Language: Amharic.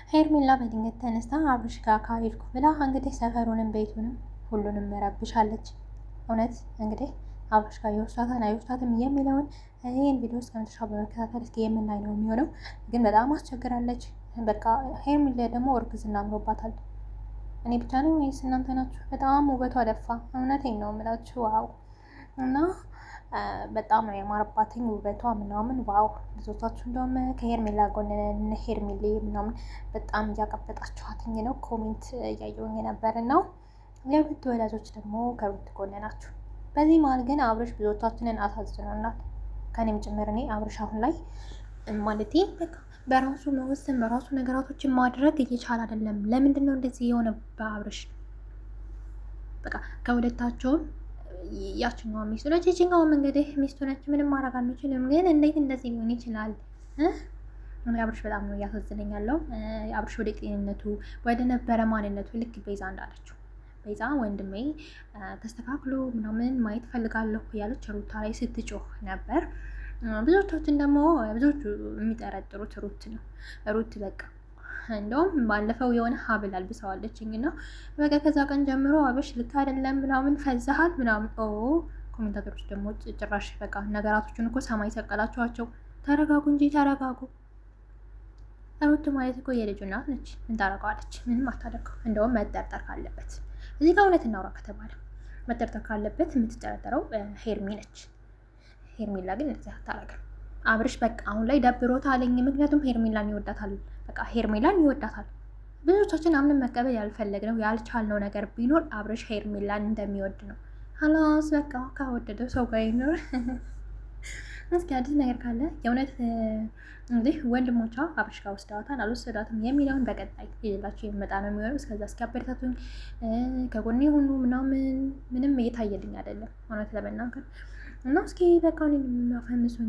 ሄርሜላ በድንገት ተነስታ አብርሽ ጋር ካልሄድኩ ብላ እንግዲህ ሰፈሩንም ቤቱንም ሁሉንም መረብሻለች። እውነት እንግዲህ አብርሽ ጋር የወስዳታን አይወስዳትም የሚለውን ይህን ቪዲዮ እስከ መጨረሻው በመከታተል እስኪ የምናይ ነው የሚሆነው። ግን በጣም አስቸግራለች። በቃ ሄርሜላ ደግሞ እርግዝና አምሮባታል። እኔ ብቻ ነው ወይስ እናንተ ናችሁ? በጣም ውበቷ ደፋ። እውነቴን ነው የምላችሁ። ዋው! እና በጣም ነው የማረባትኝ ውበቷ ምናምን ዋው። ብዙዎቻችሁ እንደውም ከሄርሜላ ጎን ነን ሄርሜሌ ምናምን በጣም እያቀበጣችኋትኝ ነው። ኮሜንት እያየሁኝ ነበር ነው። የሩት ወዳጆች ደግሞ ከሩት ጎን ናችሁ። በዚህ መሀል ግን አብርሽ ብዙዎቻችንን አሳዝኖናል፣ ከኔም ጭምር። እኔ አብርሽ አሁን ላይ ማለቴ በቃ በራሱ መወሰን በራሱ ነገራቶችን ማድረግ እየቻለ አይደለም። ለምንድን ነው እንደዚህ የሆነ? በአብርሽ በቃ ከሁለታቸውም ያችኛዋ ሚስቱ ነች፣ ይችኛዋም እንግዲህ ሚስቱ ነች። ምንም ማድረግ አንችልም። ግን እንዴት እንደዚህ ሊሆን ይችላል? አብርሽ በጣም ነው እያሳዝነኝ ያለው። አብርሽ ወደ ጤንነቱ ወደ ነበረ ማንነቱ ልክ ቤዛ እንዳለችው ቤዛ ወንድሜ ተስተካክሎ ምናምን ማየት ፈልጋለሁ እያለች ሩታ ላይ ስትጮህ ነበር። ብዙዎቻችን ደግሞ ብዙዎቹ የሚጠረጥሩት ሩት ነው። ሩት በቃ እንደውም ባለፈው የሆነ ሀብል አልብሰዋለች እና በቃ ከዛ ቀን ጀምሮ አብርሽ ልክ አይደለም ምናምን ፈዛሃል ምናምን። ኮሜንታተሮች ደግሞ ጭራሽ በቃ ነገራቶችን እኮ ሰማይ ሰቀላችኋቸው። ተረጋጉ እንጂ ተረጋጉ። ሩት ማለት እኮ የልጁ እናት ነች። ምን ታረጋዋለች? ምንም አታደርገው። እንደውም መጠርጠር ካለበት እዚህ ጋር እውነት እናውራ ከተባለ መጠርጠር ካለበት የምትጠረጠረው ሄርሜ ነች። ሄርሜላ ግን እንደዚህ አታረግም። አብርሽ በቃ አሁን ላይ ደብሮታልኝ። ምክንያቱም ሄርሜላን ይወዳታል። በቃ ሄርሜላን ይወዳታል። ብዙዎቻችን አምነን መቀበል ያልፈለግነው ያልቻልነው ነገር ቢኖር አብርሽ ሄርሜላን እንደሚወድ ነው። ሀላስ በቃ ከወደደው ሰው ጋር ይኖር። እስኪ አዲስ ነገር ካለ የእውነት እንግዲህ ወንድሞቿ አብርሽ ጋር ወስደዋታል አልወሰዷትም የሚለውን በቀጣይ ይዤላችሁ የሚመጣ ነው የሚሆነው። እስከዛ እስኪ አበረታቱኝ፣ ከጎኔ ሁኑ ምንም እየታየልኝ አይደለም እውነት ለመናገር እና እስኪ በቃ እኔን የሚያፈምሱኝ